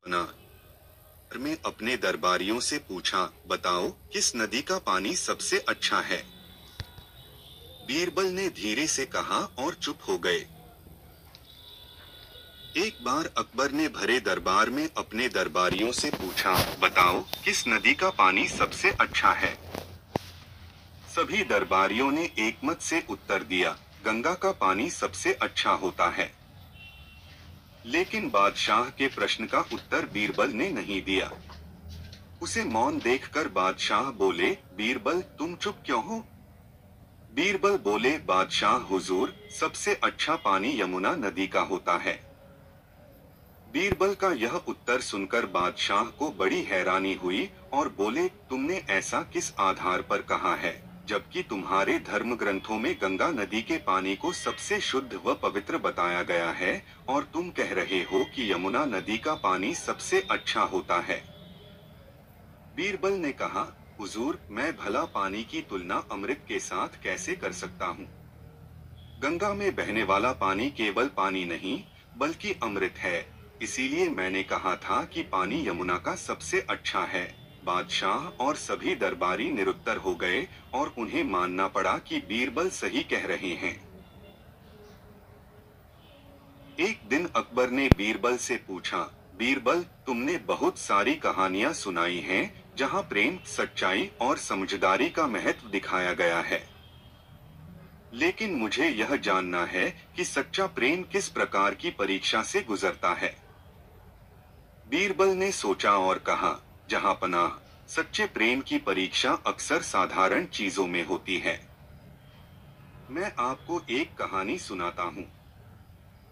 ना में अपने दरबारियों से पूछा, बताओ किस नदी का पानी सबसे अच्छा है। बीरबल ने धीरे से कहा और चुप हो गए। एक बार अकबर ने भरे दरबार में अपने दरबारियों से पूछा, बताओ किस नदी का पानी सबसे अच्छा है। सभी दरबारियों ने एकमत से उत्तर दिया, गंगा का पानी सबसे अच्छा होता है। लेकिन बादशाह के प्रश्न का उत्तर बीरबल ने नहीं दिया। उसे मौन देखकर बादशाह बोले, बीरबल तुम चुप क्यों हो। बीरबल बोले, बादशाह हुजूर, सबसे अच्छा पानी यमुना नदी का होता है। बीरबल का यह उत्तर सुनकर बादशाह को बड़ी हैरानी हुई और बोले, तुमने ऐसा किस आधार पर कहा है, जबकि तुम्हारे धर्म ग्रंथों में गंगा नदी के पानी को सबसे शुद्ध व पवित्र बताया गया है, और तुम कह रहे हो कि यमुना नदी का पानी सबसे अच्छा होता है। बीरबल ने कहा, हुजूर, मैं भला पानी की तुलना अमृत के साथ कैसे कर सकता हूँ। गंगा में बहने वाला पानी केवल पानी नहीं, बल्कि अमृत है। इसीलिए मैंने कहा था कि पानी यमुना का सबसे अच्छा है। बादशाह और सभी दरबारी निरुत्तर हो गए और उन्हें मानना पड़ा कि बीरबल सही कह रहे हैं। एक दिन अकबर ने बीरबल से पूछा, बीरबल, तुमने बहुत सारी कहानियां सुनाई हैं, जहां प्रेम, सच्चाई और समझदारी का महत्व दिखाया गया है। लेकिन मुझे यह जानना है कि सच्चा प्रेम किस प्रकार की परीक्षा से गुजरता है। बीरबल ने सोचा और कहा, जहांपनाह, सच्चे प्रेम की परीक्षा अक्सर साधारण चीजों में होती है। मैं आपको एक कहानी सुनाता हूँ।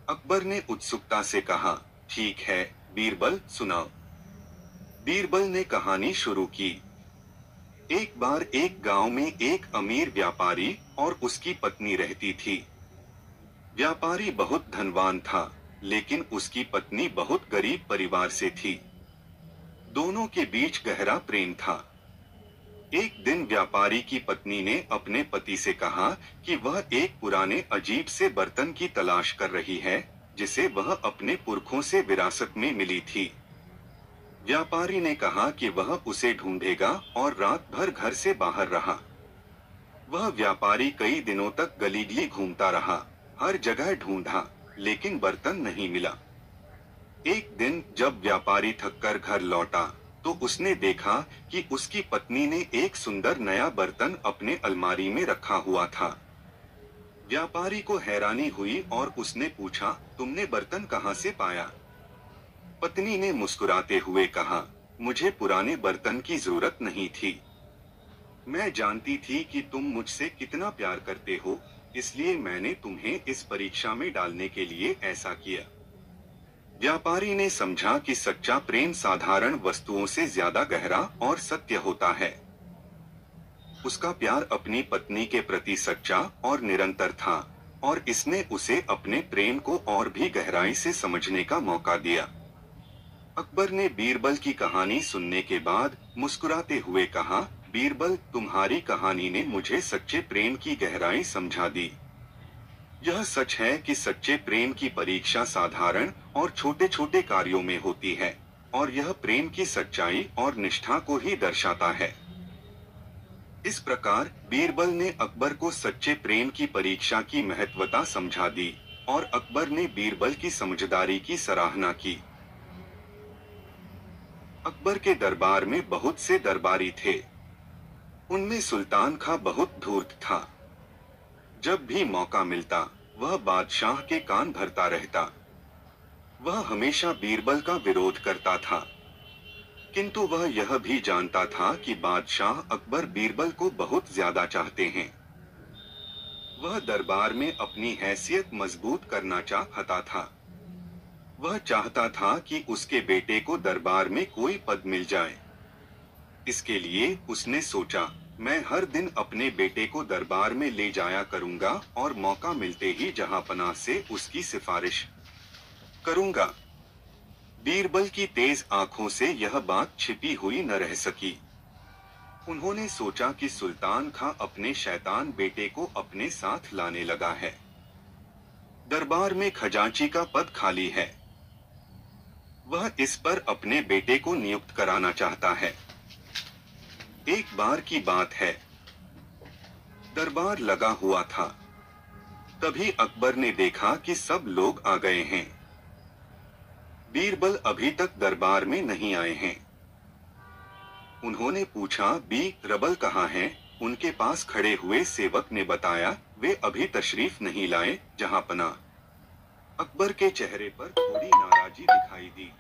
अकबर ने उत्सुकता से कहा, ठीक है बीरबल, सुनाओ। बीरबल ने कहानी शुरू की। एक बार एक गांव में एक अमीर व्यापारी और उसकी पत्नी रहती थी। व्यापारी बहुत धनवान था, लेकिन उसकी पत्नी बहुत गरीब परिवार से थी। दोनों के बीच गहरा प्रेम था। एक दिन व्यापारी की पत्नी ने अपने पति से कहा कि वह एक पुराने अजीब से बर्तन की तलाश कर रही है, जिसे वह अपने पुरखों से विरासत में मिली थी। व्यापारी ने कहा कि वह उसे ढूंढेगा और रात भर घर से बाहर रहा। वह व्यापारी कई दिनों तक गली गली घूमता रहा, हर जगह ढूंढा, लेकिन बर्तन नहीं मिला। एक दिन जब व्यापारी थककर घर लौटा, तो उसने देखा कि उसकी पत्नी ने एक सुंदर नया बर्तन अपने अलमारी में रखा हुआ था। व्यापारी को हैरानी हुई और उसने पूछा, तुमने बर्तन कहाँ से पाया। पत्नी ने मुस्कुराते हुए कहा, मुझे पुराने बर्तन की जरूरत नहीं थी। मैं जानती थी कि तुम मुझसे कितना प्यार करते हो, इसलिए मैंने तुम्हें इस परीक्षा में डालने के लिए ऐसा किया। व्यापारी ने समझा कि सच्चा प्रेम साधारण वस्तुओं से ज्यादा गहरा और सत्य होता है। उसका प्यार अपनी पत्नी के प्रति सच्चा और निरंतर था, और इसने उसे अपने प्रेम को और भी गहराई से समझने का मौका दिया। अकबर ने बीरबल की कहानी सुनने के बाद मुस्कुराते हुए कहा, बीरबल, तुम्हारी कहानी ने मुझे सच्चे प्रेम की गहराई समझा दी। यह सच है कि सच्चे प्रेम की परीक्षा साधारण और छोटे छोटे कार्यों में होती है, और यह प्रेम की सच्चाई और निष्ठा को ही दर्शाता है। इस प्रकार बीरबल ने अकबर को सच्चे प्रेम की परीक्षा की महत्वता समझा दी, और अकबर ने बीरबल की समझदारी की सराहना की। अकबर के दरबार में बहुत से दरबारी थे। उनमें सुल्तान खां बहुत धूर्त था। जब भी मौका मिलता, वह बादशाह के कान भरता रहता। वह हमेशा बीरबल का विरोध करता था, किंतु वह यह भी जानता था कि बादशाह अकबर बीरबल को बहुत ज्यादा चाहते हैं। वह दरबार में अपनी हैसियत मजबूत करना चाहता था। वह चाहता था कि उसके बेटे को दरबार में कोई पद मिल जाए। इसके लिए उसने सोचा, मैं हर दिन अपने बेटे को दरबार में ले जाया करूंगा और मौका मिलते ही जहांपनाह से उसकी सिफारिश करूंगा। बीरबल की तेज आंखों से यह बात छिपी हुई न रह सकी। उन्होंने सोचा कि सुल्तान खां अपने शैतान बेटे को अपने साथ लाने लगा है। दरबार में खजांची का पद खाली है। वह इस पर अपने बेटे को नियुक्त कराना चाहता है। एक बार की बात है, दरबार लगा हुआ था। तभी अकबर ने देखा कि सब लोग आ गए हैं। बीरबल अभी तक दरबार में नहीं आए हैं। उन्होंने पूछा, बीरबल कहाँ हैं? उनके पास खड़े हुए सेवक ने बताया, वे अभी तशरीफ नहीं लाए जहांपना। अकबर के चेहरे पर थोड़ी नाराजी दिखाई दी।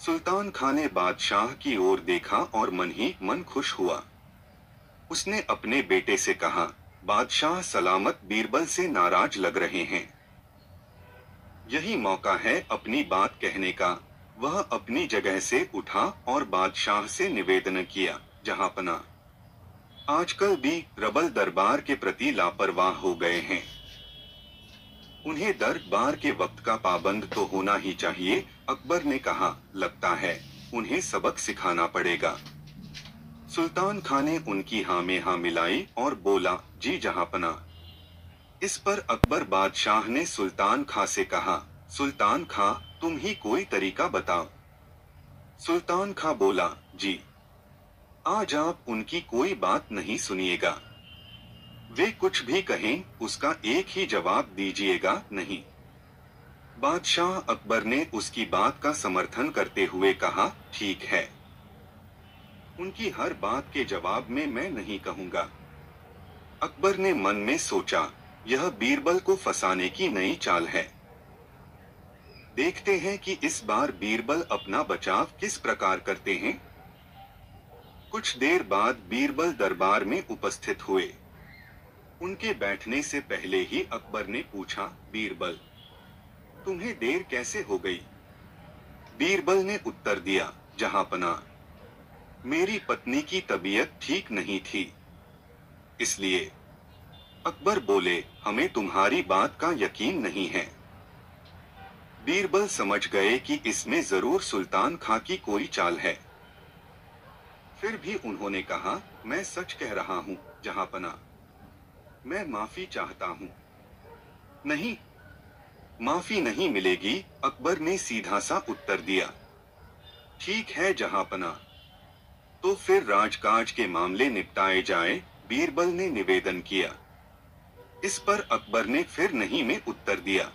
सुल्तान खान ने बादशाह की ओर देखा और मन ही मन खुश हुआ। उसने अपने बेटे से कहा, बादशाह सलामत बीरबल से नाराज लग रहे हैं। यही मौका है अपनी बात कहने का। वह अपनी जगह से उठा और बादशाह से निवेदन किया, जहांपना, आजकल बीरबल दरबार के प्रति लापरवाह हो गए हैं। उन्हें दरबार के वक्त का पाबंद तो होना ही चाहिए। अकबर ने कहा, लगता है उन्हें सबक सिखाना पड़ेगा। सुल्तान खान ने उनकी हाँ में हाँ मिलाई और बोला, जी जहांपना। इस पर अकबर बादशाह ने सुल्तान खां से कहा, सुल्तान खां, तुम ही कोई तरीका बताओ। सुल्तान खां बोला, जी, आज आप उनकी कोई बात नहीं सुनिएगा। वे कुछ भी कहें, उसका एक ही जवाब दीजिएगा, नहीं। बादशाह अकबर ने उसकी बात का समर्थन करते हुए कहा, ठीक है, उनकी हर बात के जवाब में मैं नहीं कहूंगा। अकबर ने मन में सोचा, यह बीरबल को फंसाने की नई चाल है। देखते हैं कि इस बार बीरबल अपना बचाव किस प्रकार करते हैं। कुछ देर बाद बीरबल दरबार में उपस्थित हुए। उनके बैठने से पहले ही अकबर ने पूछा, बीरबल, तुम्हें देर कैसे हो गई? बीरबल ने उत्तर दिया, जहांपना, मेरी पत्नी की तबीयत ठीक नहीं थी, इसलिए। अकबर बोले, हमें तुम्हारी बात का यकीन नहीं है। बीरबल समझ गए कि इसमें जरूर सुल्तान खां की कोई चाल है। फिर भी उन्होंने कहा, मैं सच कह रहा हूं जहांपना, मैं माफी चाहता हूं। नहीं, माफी नहीं मिलेगी, अकबर ने सीधा सा उत्तर दिया। ठीक है जहांपना, तो फिर राजकाज के मामले निपटाए जाएं, बीरबल ने निवेदन किया। इस पर अकबर ने फिर नहीं में उत्तर दिया।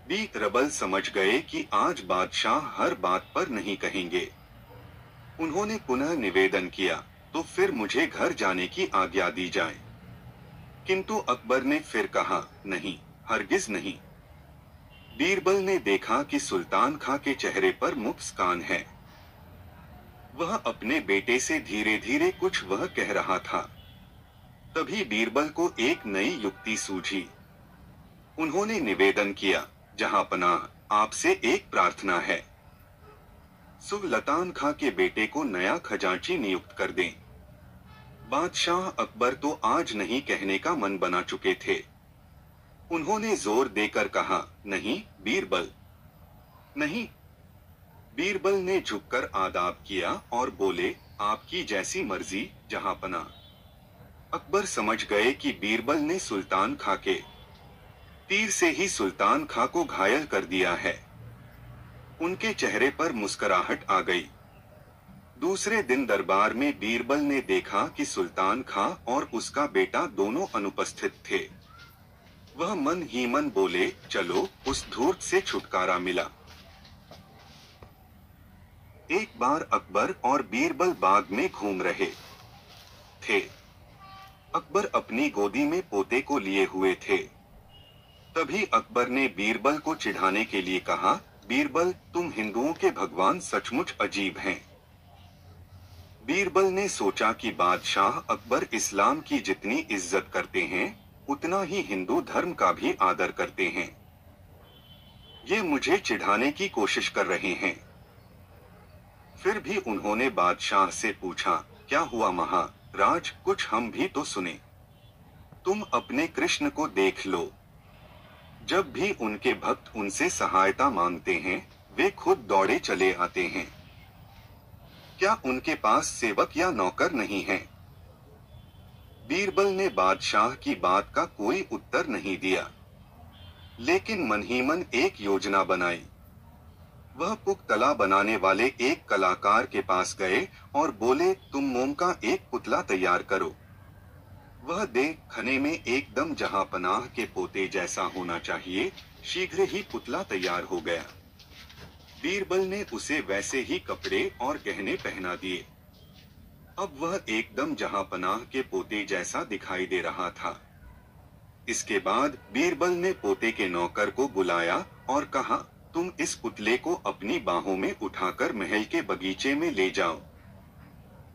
बीरबल समझ गए कि आज बादशाह हर बात पर नहीं कहेंगे। उन्होंने पुनः निवेदन किया, तो फिर मुझे घर जाने की आज्ञा दी जाए। किंतु अकबर ने फिर कहा, नहीं, हरगिज नहीं। बीरबल ने देखा कि सुल्तान खां के चेहरे पर मुस्कान है। वह अपने बेटे से धीरे धीरे कुछ वह कह रहा था। तभी बीरबल को एक नई युक्ति सूझी। उन्होंने निवेदन किया, जहांपना, आपसे एक प्रार्थना है। सुल्तान खां के बेटे को नया खजांची नियुक्त कर दें। बादशाह अकबर तो आज नहीं कहने का मन बना चुके थे। उन्होंने जोर देकर कहा, नहीं बीरबल, नहीं। बीरबल ने झुककर आदाब किया और बोले, आपकी जैसी मर्जी जहांपना। अकबर समझ गए कि बीरबल ने सुल्तान खां के तीर से ही सुल्तान खां को घायल कर दिया है। उनके चेहरे पर मुस्कुराहट आ गई। दूसरे दिन दरबार में बीरबल ने देखा कि सुल्तान खां और उसका बेटा दोनों अनुपस्थित थे। वह मन ही मन बोले, चलो, उस धूर्त से छुटकारा मिला। एक बार अकबर और बीरबल बाग में घूम रहे थे। अकबर अपनी गोदी में पोते को लिए हुए थे। तभी अकबर ने बीरबल को चिढ़ाने के लिए कहा, बीरबल, तुम हिंदुओं के भगवान सचमुच अजीब हैं। बीरबल ने सोचा कि बादशाह अकबर इस्लाम की जितनी इज्जत करते हैं, उतना ही हिंदू धर्म का भी आदर करते हैं। ये मुझे चिढ़ाने की कोशिश कर रहे हैं। फिर भी उन्होंने बादशाह से पूछा, क्या हुआ महाराज, कुछ हम भी तो सुने। तुम अपने कृष्ण को देख लो। जब भी उनके भक्त उनसे सहायता मांगते हैं, वे खुद दौड़े चले आते हैं। क्या उनके पास सेवक या नौकर नहीं है? बीरबल ने बादशाह की बात का कोई उत्तर नहीं दिया, लेकिन मन ही मन एक योजना बनाई। वह पुख्तला बनाने वाले एक कलाकार के पास गए और बोले, तुम मोम का एक पुतला तैयार करो। वह देखने में एकदम जहांपनाह के पोते जैसा होना चाहिए। शीघ्र ही पुतला तैयार हो गया। बीरबल ने उसे वैसे ही कपड़े और गहने पहना दिए। अब वह एकदम जहांपनाह के पोते जैसा दिखाई दे रहा था। इसके बाद बीरबल ने पोते के नौकर को बुलाया और कहा, तुम इस पुतले को अपनी बाहों में उठाकर महल के बगीचे में ले जाओ।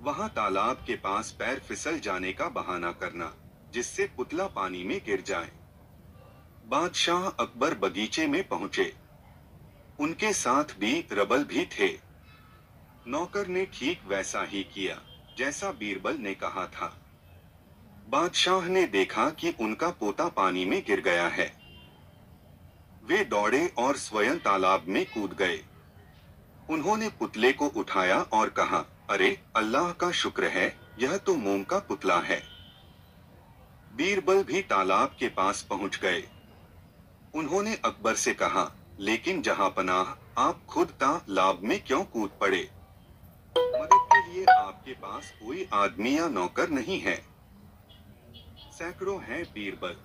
वहां तालाब के पास पैर फिसल जाने का बहाना करना, जिससे पुतला पानी में गिर जाए। बादशाह अकबर बगीचे में पहुंचे। उनके साथ बीरबल भी थे। नौकर ने ठीक वैसा ही किया जैसा बीरबल ने कहा था। बादशाह ने देखा कि उनका पोता पानी में गिर गया है। वे दौड़े और स्वयं तालाब में कूद गए। उन्होंने पुतले को उठाया और कहा, अरे अल्लाह का शुक्र है, यह तो मोम का पुतला है। बीरबल भी तालाब के पास पहुंच गए। उन्होंने अकबर से कहा, लेकिन जहांपनाह, आप खुद तालाब में क्यों कूद पड़े? मदद के लिए आपके पास कोई आदमी या नौकर नहीं है? सैकड़ों हैं बीरबल,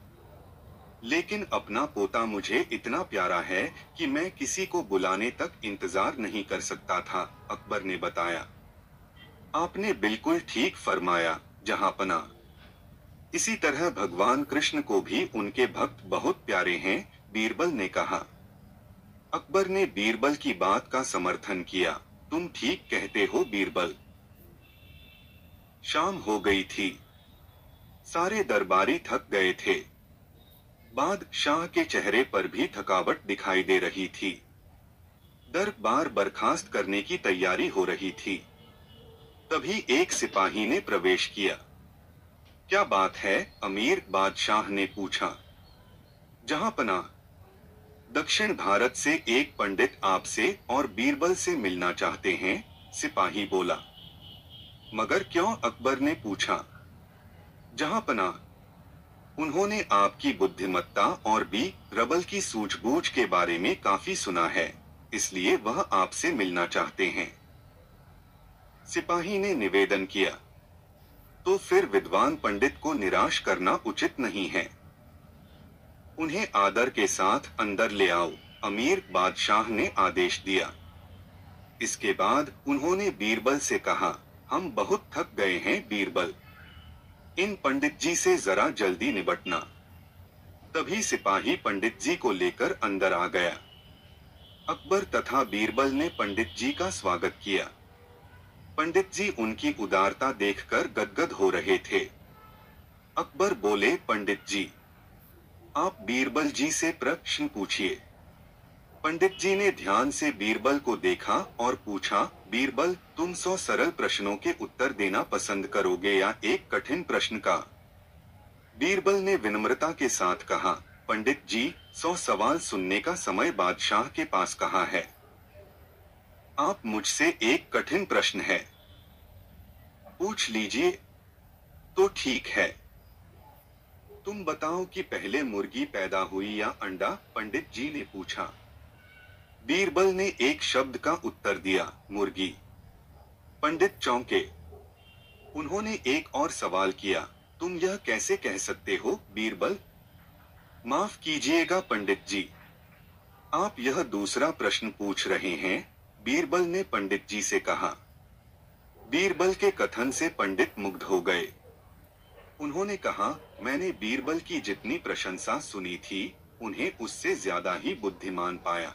लेकिन अपना पोता मुझे इतना प्यारा है कि मैं किसी को बुलाने तक इंतजार नहीं कर सकता था, अकबर ने बताया। आपने बिल्कुल ठीक फरमाया जहांपना। इसी तरह भगवान कृष्ण को भी उनके भक्त बहुत प्यारे हैं, बीरबल ने कहा। अकबर ने बीरबल की बात का समर्थन किया। तुम ठीक कहते हो बीरबल। शाम हो गई थी। सारे दरबारी थक गए थे। बादशाह के चेहरे पर भी थकावट दिखाई दे रही थी। दरबार बर्खास्त करने की तैयारी हो रही थी। तभी एक सिपाही ने प्रवेश किया। क्या बात है अमीर? बादशाह ने पूछा। जहांपनाह, दक्षिण भारत से एक पंडित आपसे और बीरबल से मिलना चाहते हैं, सिपाही बोला। मगर क्यों? अकबर ने पूछा। जहांपनाह, उन्होंने आपकी बुद्धिमत्ता और बीरबल की सूझबूझ के बारे में काफी सुना है, इसलिए वह आपसे मिलना चाहते हैं। सिपाही ने निवेदन किया। तो फिर विद्वान पंडित को निराश करना उचित नहीं है। उन्हें आदर के साथ अंदर ले आओ, अमीर बादशाह ने आदेश दिया। इसके बाद उन्होंने बीरबल से कहा, हम बहुत थक गए हैं बीरबल, इन पंडित जी से जरा जल्दी निपटना। तभी सिपाही पंडित जी को लेकर अंदर आ गया। अकबर तथा बीरबल ने पंडित जी का स्वागत किया। पंडित जी उनकी उदारता देखकर गदगद हो रहे थे। अकबर बोले, पंडित जी, आप बीरबल जी से प्रश्न पूछिए। पंडित जी ने ध्यान से बीरबल को देखा और पूछा, बीरबल, तुम 100 सरल प्रश्नों के उत्तर देना पसंद करोगे या एक कठिन प्रश्न का? बीरबल ने विनम्रता के साथ कहा, पंडित जी, 100 सवाल सुनने का समय बादशाह के पास कहाँ है? आप मुझसे एक कठिन प्रश्न है, पूछ लीजिए। तो ठीक है। तुम बताओ कि पहले मुर्गी पैदा हुई या अंडा? पंडित जी ने पूछा। बीरबल ने एक शब्द का उत्तर दिया, मुर्गी। पंडित चौंके। उन्होंने एक और सवाल किया, तुम यह कैसे कह सकते हो बीरबल? माफ कीजिएगा पंडित जी, आप यह दूसरा प्रश्न पूछ रहे हैं, बीरबल ने पंडित जी से कहा। बीरबल के कथन से पंडित मुग्ध हो गए। उन्होंने कहा, मैंने बीरबल की जितनी प्रशंसा सुनी थी, उन्हें उससे ज्यादा ही बुद्धिमान पाया।